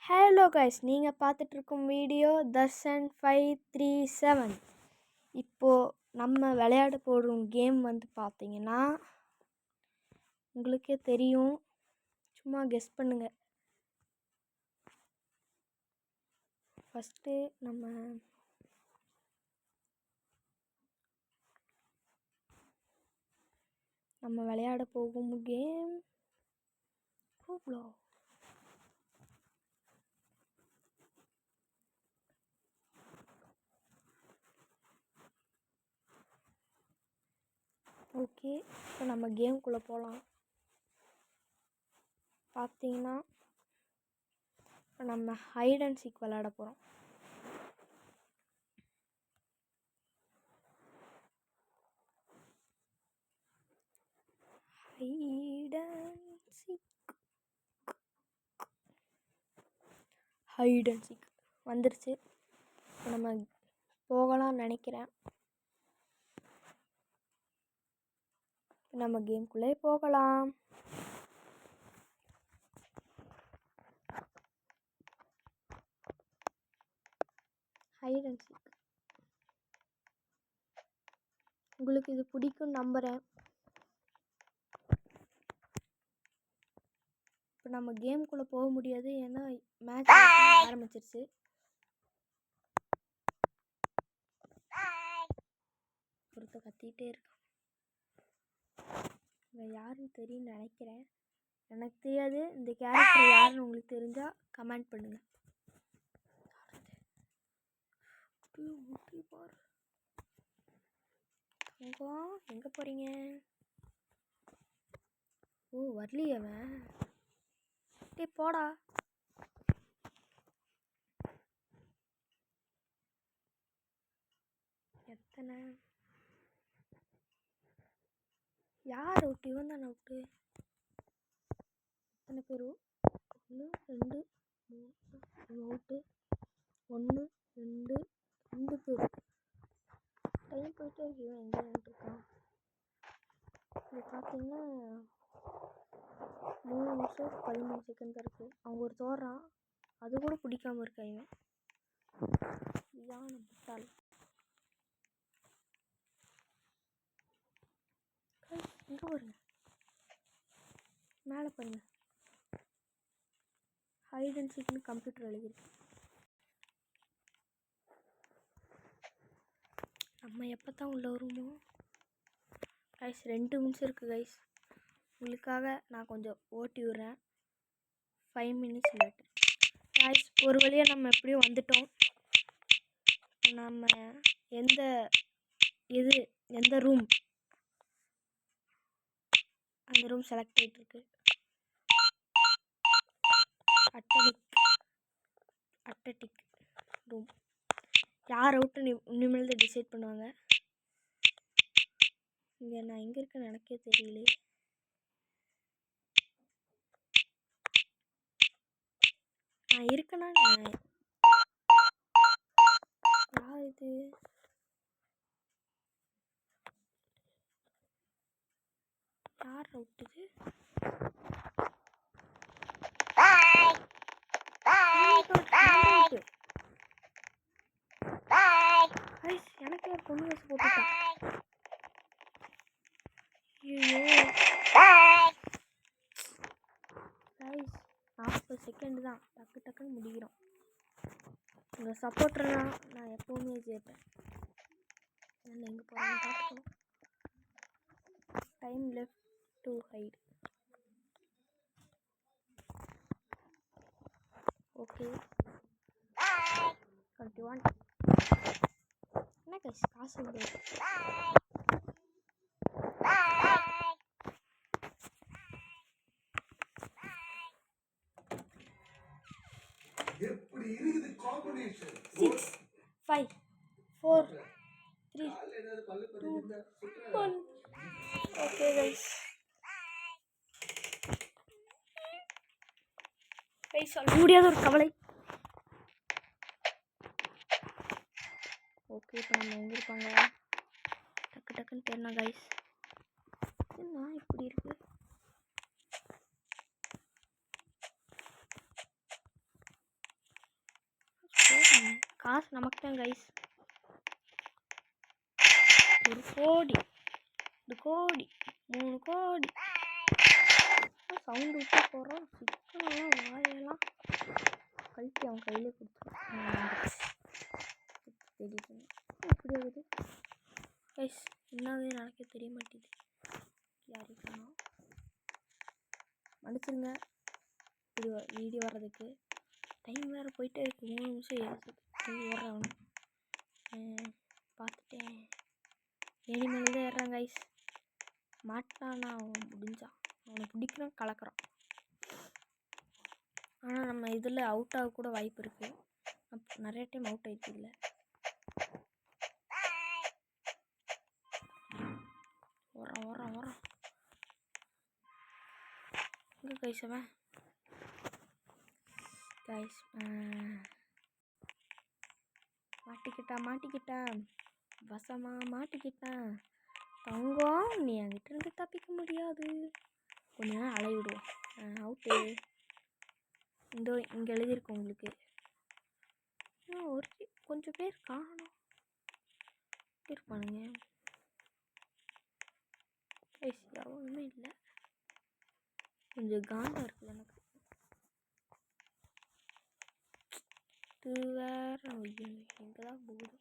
Hello guys, நீங்கள் பார்த்துட்ருக்கும் video Darshan 537. இப்போது நம்ம விளையாட போடும் கேம் பார்த்தீங்கன்னா உங்களுக்கே தெரியும். சும்மா கெஸ் பண்ணுங்கள். ஃபஸ்ட்டு நம்ம விளையாட போகும் கேம் ப்ளோ. ஓகே, இப்போ நம்ம கேம்குள்ளே போகலாம். பார்த்தீங்கன்னா இப்போ நம்ம ஹைட் அண்ட் சீக் விளையாட போகிறோம். ஹைட் அண்ட் சீக் வந்துருச்சு. இப்போ நம்ம போகலாம்னு நினைக்கிறேன். நம்ம கேம்குள்ளே போகலாம். ஹைட் அண்ட் சீக் உங்களுக்கு இது பிடிக்கும் நம்புகிறேன். இப்போ நம்ம கேம்குள்ளே போக முடியாது, ஏன்னா மேட்ச் ஆரம்பிச்சிருச்சு. ஒருத்த கத்திகிட்டே இருக்கான். இவன் யாருன்னு தெரியும்னு நினைக்கிறேன். எனக்கு தெரியாது. இந்த கேரக்டர் யாருன்னு உங்களுக்கு தெரிஞ்சால் கமெண்ட் பண்ணுங்கள். எங்கே போகிறீங்க? ஓ, வரலையே அவன். டே போடா. எத்தனை யார் அவுட்டு? இவன் தானே அவுட்டு. எத்தனை பேர்? 1 2 3 அவுட்டு. 1 2 2 பேர். டைம் போயிட்டே இருக்கு. இவன் எங்கே இருக்கான்? இது பார்த்தீங்கன்னா 3 நிமிஷம் 13 செகண்ட் தான் இருக்குது. அவங்க ஒரு தோறான், அது கூட பிடிக்காம இருக்கா இவன். யானை புட்டாள். இங்கே வருங்க, மேலே பாருங்க. ஹைட் அண்ட் சீக்னு கம்ப்யூட்டர் எழுதிருக்கு. நம்ம எப்போ தான் உள்ளே வருமோ? கைஸ் 2 நிமிஷம் இருக்குது கைஸ். உங்களுக்காக நான் கொஞ்சம் ஓட்டி விட்றேன். 5 மினிட்ஸ் லேட்டு கைஸ். ஒரு வழியாக நம்ம எப்படியும் வந்துட்டோம். நம்ம எந்த ரூம், அந்த ரூம் செலக்ட் ஆகிட்டுருக்கு. அட்டடிக் ரூம். யார் அவுட்டு இனிமேல் தான் டிசைட் பண்ணுவாங்க. இங்கே நான் எங்கே இருக்கேன்னு எனக்கே தெரியல. நான் இருக்கேன்னா யார் இது? யார் அவுட்டுது? எனக்கு பொண்ணு வச்சு போட்டுட்டேன். ஐயோ 40 செகண்ட் தான், டக்குன்னு முடிக்கிறோம். உங்கள் சப்போர்ட்டர்னா நான் எப்போவுமே சேர்ப்பேன். நான் எங்கே போகிறேன்னு பார்த்துக்கணும். Time left to hide. Okay 21. என்ன காசு போகுது? எப்படி இருக்குது காம்பினேஷன்? 6 5 4 3 2 1. ஓகே கைஸ், சொல்ல முடியாத ஒரு கவலை. ஓகே, இப்போ நம்ம எங்கே இருப்பாங்க? டக்குன்னு தேடலாம் கைஸ். என்ன இப்படி இருக்கு? காசு நமக்கு தான் கைஸ். 1 கோடி 2 கோடி 3 கோடி சவுண்டு விட்டு போகிறோம். சிக்கனெல்லாம் வாயெல்லாம் கழித்து அவன் கையிலே கொடுத்துருவான். தெரியுது இப்படி ஆகுது கைஸ். என்னாவது எனக்கே தெரிய மாட்டேது. யாருக்குன்னா மன்னிச்சிருங்க இப்படி வீடியோ வர்றதுக்கு. டைம் வேறு போயிட்டே இருக்கு. 3 நிமிஷம் 7 செகண்ட் ஓடுறவன் பார்த்துட்டேன். ஏணி மேலே தான் ஏறுறான் கைஸ். மாட்டானா அவன் முடிஞ்சான். அவனை பிடிக்கிறான் கலக்கிறான். ஆனால் நம்ம இதில் அவுட் ஆக கூட வாய்ப்பு இருக்குது. நிறைய டைம் அவுட் ஆகிடுச்சு. இல்லை ஓடுறான் இங்கே கைஸ். அவன் கைஸ் மாட்டிக்கிட்டான் வசமா மாட்டிக்கிட்டான். தங்கம் நீ என்கிட்ட இருந்து தப்பிக்க முடியாது. கொஞ்ச நேரம் அலைய விடுவோம். அவுட்டு இங்கே எழுதியிருக்கோம் உங்களுக்கு. ஒரு கொஞ்சம் பேர் காணும் இருப்பானுங்க கைஸ். எவ்வளவுமே இல்லை. கொஞ்சம் காண்டாக இருக்குது எனக்கு. இது வேற எங்கே தான் போகுது.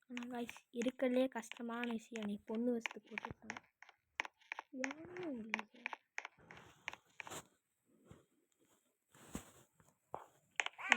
ஆனால் கைஸ் இருக்கிறதுலே கஷ்டமான விஷயம் நீ பொண்ணு வசதி போட்டுருக்காங்க. யாரும் இல்லை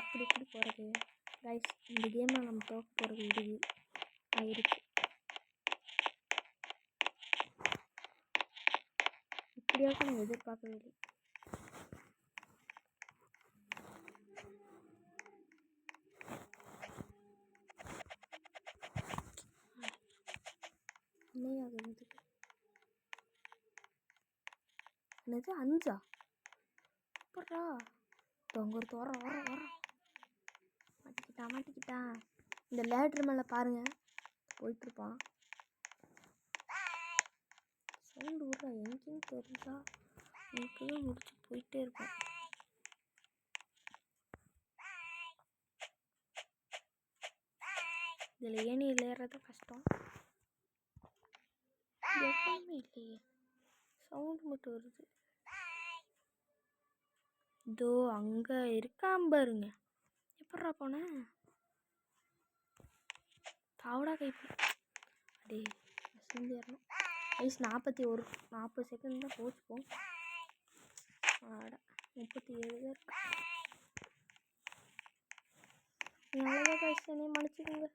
எப்படி போகிறது கைஸ். இந்த கேமில் நம்ம தோக்க போகிறது இருக்கு. இப்படியாக நான் எதிர்பார்க்கவே இல்லை. என்னது 5 அப்புறா தொங்குறது வர மாட்டிக்கிட்டான். இந்த லேட்ரு மேலே பாருங்க போயிட்டுருப்பான். சவுண்டு விட்றா எங்கேன்னு தெரிஞ்சா எனக்கு தான் முடிச்சு போயிட்டே இருப்பான். இதில் ஏணியில் ஏறுறது கஷ்டம். எதுவுமே இல்லையே, சவுண்டு மட்டும் வருது. இதோ அங்கே இருக்கான் பாருங்க. எப்பட்றா போனேன் தாவடா கைப்பி. அடே அசந்து ஏறணும் ஐஸ். 40 செகண்ட் தான் போச்சுப்போம். ஆட 37 தான் இருக்கு. எவ்வளோ கைஸ் என்னைய மன்னிச்சுக்கோங்க.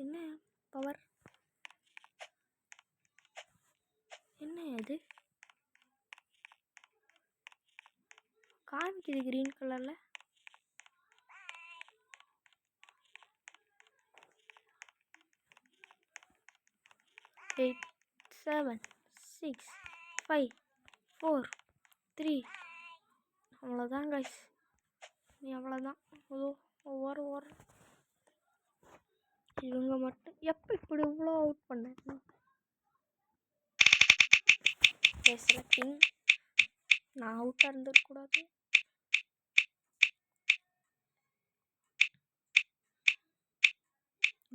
என்ன பவர் என்ன அது காமிக்குது கிரீன் கலரில். எயிட் 7 6 5 4 3 அவ்வளோதான் கைஸ். நீ அவ்வளோதான். ஒவ்வொரு இவங்க மட்டும் எப்போ இப்படி இவ்வளோ அவுட் பண்ணேன். செலக்டிங் நான் அவுட்டாக இருந்துடக்கூடாது.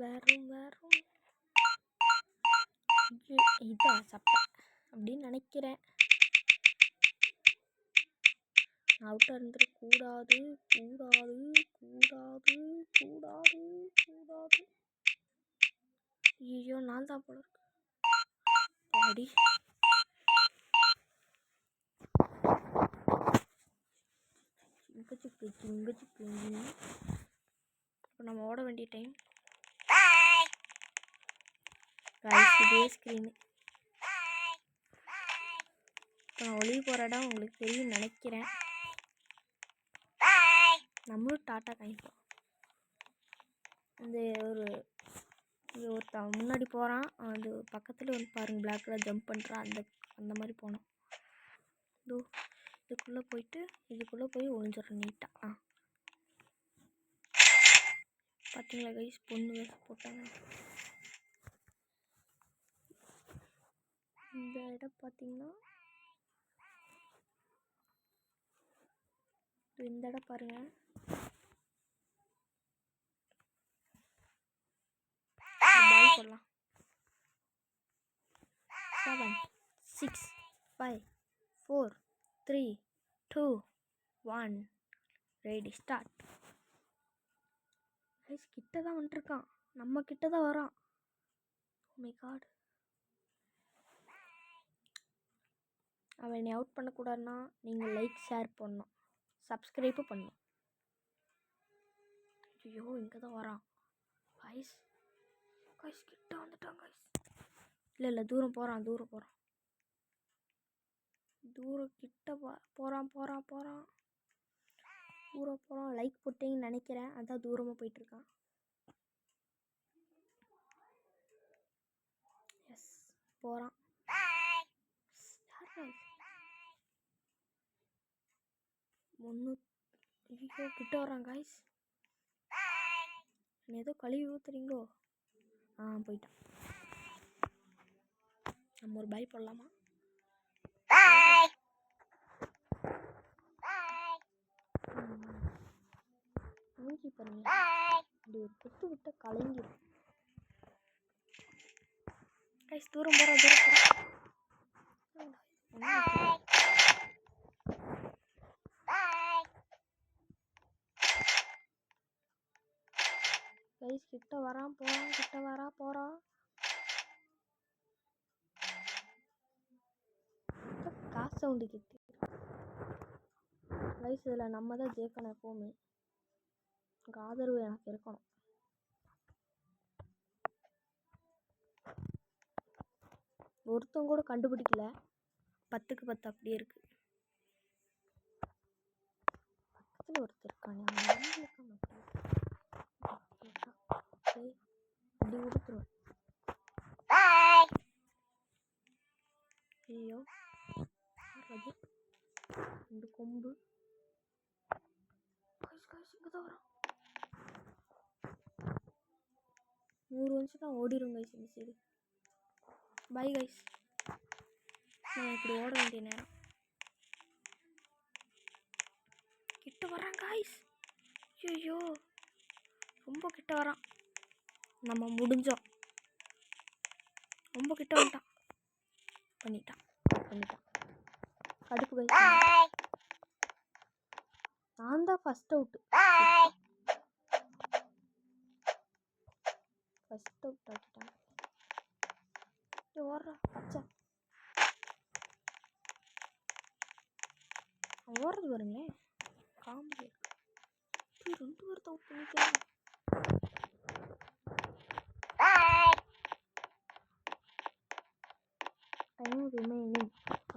வேறும் இதா சப்பை அப்படின்னு நினைக்கிறேன். அவுட்டாக இருந்துடக்கூடாது. ஐயோ நான் தான் போல இருக்கு. அடி இப்போ நம்ம ஓட வேண்டிய டைம். இதே ஸ்க்ரீனு. இப்போ நான் ஒளிவு போகிற இடம் உங்களுக்கு தெரியும் நினைக்கிறேன். நம்மளும் டாட்டா காமிப்போம். இந்த ஒருத்தன் முன்னாடி போகிறான். அது பக்கத்தில் வந்து பாருங்கள் பிளாக் கலர் ஜம்ப் பண்ணுறான். அந்த மாதிரி போனோம். இதுக்குள்ளே போய் ஒளிஞ்சிடறோம் நீட்டாக. பார்த்தீங்களா கைஸ் பொண்ணு வேஷம் போட்டாங்க. இந்த இடம் பார்த்தீங்கன்னா இந்த இடம் பாருங்கள். பால் போடலாம். 7 6 5 4 3 2 1 ரெடி ஸ்டார்ட். கைஸ் கிட்ட தான் வந்துட்டுருக்கான், நம்ம கிட்ட தான் வரான். மை காட், அவன் என்னை அவுட் பண்ணக்கூடாதுன்னா நீங்கள் லைக் ஷேர் பண்ணணும், சப்ஸ்கிரைப்பும் பண்ணணும். ஐயோ இங்கே தான் வரான். கைஸ் கைஸ் கிட்ட வந்துட்டான் கைஸ். இல்லை தூரம் போகிறான் தூரம் கிட்ட போகிறான் தூரம் போகிறான். லைக் போட்டிங்கன்னு நினைக்கிறேன், அதான் தூரமாக போயிட்டுருக்கான். எஸ் போகிறான். ஐயோ கிட்ட வரான் கைஸ். என்ன ஏதோ கழுவி ஊற்றுறீங்களோ? போயிட்டான். நம்ம ஒரு பாய் போடலாமா? மூஞ்சி பாருங்க, இப்படி ஒரு குத்து விட்ட கலங்கிடும். கைஸ் தூரம் போகிறான் கைஸ். கிட்ட வரான் போகிறான். காசு சவுண்டு கிட்ட கைஸ். இதில் நம்ம தான் ஜெயிக்கணும் எப்போவுமே. ஆதரவு எனக்கு இருக்கணும். ஒருத்தவங்க கூட கண்டுபிடிக்கல, 10க்கு 10 அப்படியே இருக்கு. பக்கத்தில் ஒருத்தர் இருக்கானே, அப்படி கொடுத்துருவேன். ஐயோ அது இந்த கொம்பு. இங்கே தான் வரான். 100 வந்துச்சு தான் ஓடிடும் கைஸ் இந்த சைடு. பை கைஸ், நான் இப்படி ஓட வேண்டிய நேரம். கிட்ட வரான் கைஸ். ஐயோ ரொம்ப கிட்ட வரான். நம்ம முடிஞ்சோம். ரொம்ப கிட்ட வந்துட்டான். பண்ணிட்டான் கடுப்பு கைஸ். நான் தான் ஃபர்ஸ்ட் அவுட் ஆக்கிட்டான். ஓடுறா பச்சை. ஓடுறது பாருங்களேன், காமெடி. 2 பேர் அவுட் பண்ணிக்கலாம். Time remaining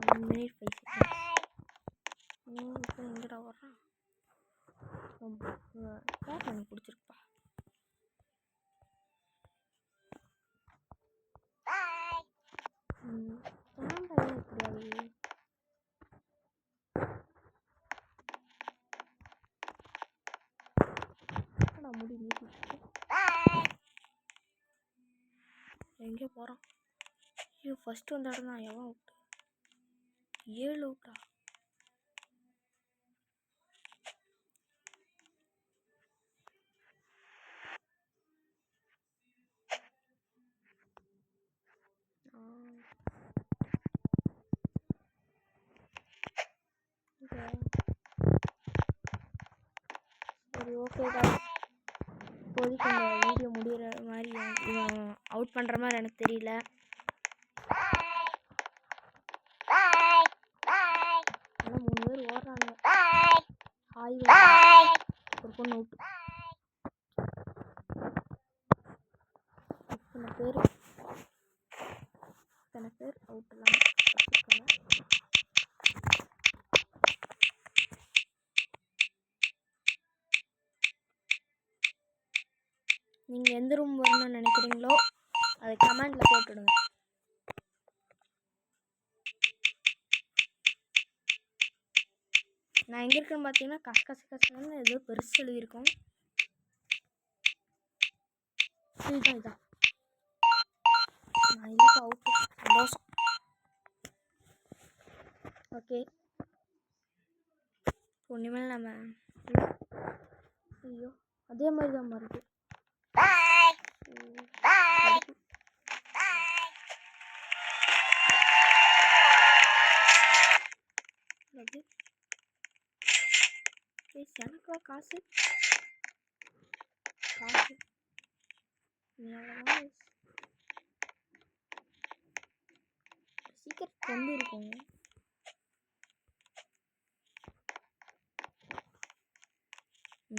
1 minute 5 seconds. இப்போ எங்கடா வர்றான்? கார் எனக்கு பிடிச்சிருப்பா. எப்படியாவது முடி நீட்டி எங்கே போகிறான்? ஐயோ ஃபஸ்ட்டு வந்த இடம் தான். எவன் அவுட்டு? 7 அவுட்டா? சரி ஓகே गाइस, இப்போதைக்கு இந்த வீடியோ முடிகிற மாதிரி இவன் அவுட் பண்ணுற மாதிரி எனக்கு தெரியல. ஆனால் 3 பேர் ஓடுறாங்க. ஒரு பொண்ணு அவுட்டு. இத்தனை பேர் அவுட்டெல்லாம் வச்சுருக்காங்க. நீங்கள் எந்த ரூம் வரணும்னு நினைக்கிறீங்களோ அதை கமெண்டில் போட்டுடுங்க. நான் எங்கே இருக்குன்னு பார்த்தீங்கன்னா கஷ்கன்னு ஏதோ பெருசு எழுதியிருக்கோம். இதுதான் நான் இல்லை அவுட்டு. சந்தோஷம். ஓகே இனிமேல் நம்ம ஐயோ அதே மாதிரி தான் மாறுது. எனக்கா காசு காசு சீக்கிரம் கொண்டு இருக்கும்.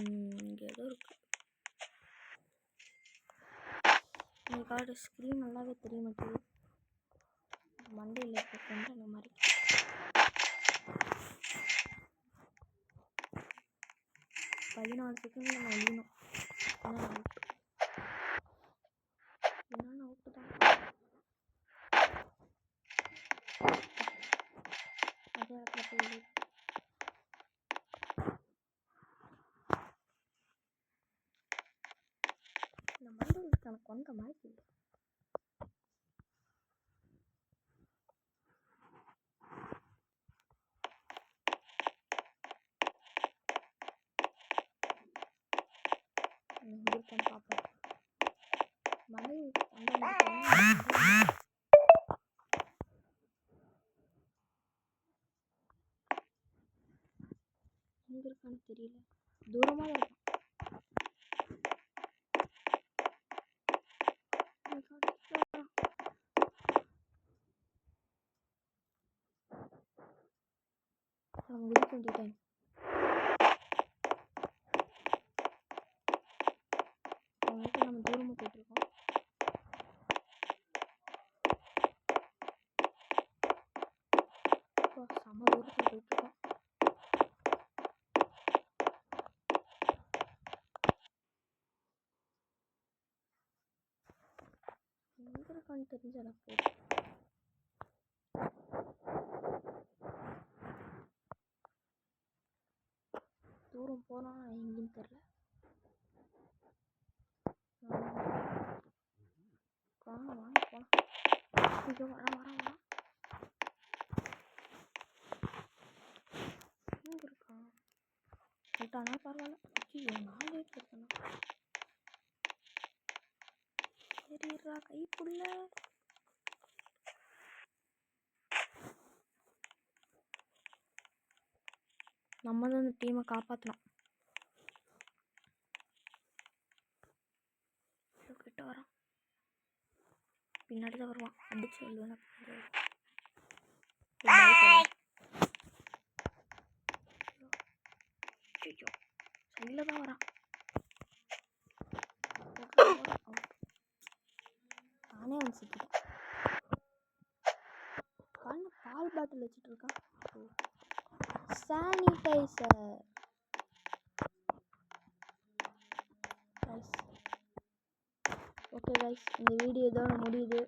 இங்கே ஏதோ இருக்கு. இந்த கார்டு ஸ்க்ரீன் நல்லாவே தெரிய மாட்டேங்குது. மண்டையில் இருக்க கொஞ்சம் அந்த மாதிரி 14 செகண்டில் நான் ஒழியணும். என்னென்ன அவுட்டு தான் அதே இடத்துல போய் இந்த மண்டையில் எனக்கு கொண்ட மாதிரி இருக்கான்னு பார்ப்போம். மண்டையில் கொண்ட மாதிரி எங்கே இருக்கான்னு தெரியல. தூரமாக தான் இருக்கும். நம்ம குதிக்க வேண்டிய டைம். நம்ம தூரமாக போயிட்டுருக்கோம். செம்ம தூரத்தில் போயிட்டுருக்கோம். எங்கே இருக்கான்னு தெரிஞ்ச எனக்கு தூரம் போனால் எங்கேன்னு தெரில. வாங்க போகலாம். ஐயோ வரேன் எங்கே இருக்கான்? விட்டானா பரவாயில்ல. ஐயோ நாளே இருக்கணும். சரிடா கைக்குள்ள நம்ம தான் இந்த டீமை காப்பாற்றலாம். கிட்ட வரான். பின்னாடி தான் வருவான். அடிச்சு சொல்லுவேன். ஐயோ சைடில் தான் வரான். நானே அவன் சிக்கிட்டேன். பால் பாட்டில் வச்சுட்டு இருக்கான். சானிடைசர் ஓகே கைஸ், இந்த வீடியோ இதோட முடியுது.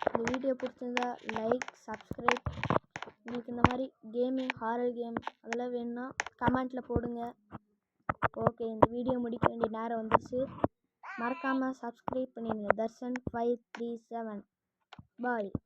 இந்த வீடியோ பிடிச்சிருந்தா லைக், சப்ஸ்கிரைப். உங்களுக்கு இந்த மாதிரி கேமிங் ஹாரர் கேம் அதெல்லாம் வேணும்னா கமெண்ட்டில் போடுங்க. ஓகே, இந்த வீடியோ முடிக்க வேண்டிய நேரம் வந்துச்சு. மறக்காமல் சப்ஸ்கிரைப் பண்ணிடுங்க. தர்ஷன் 537 பாய்.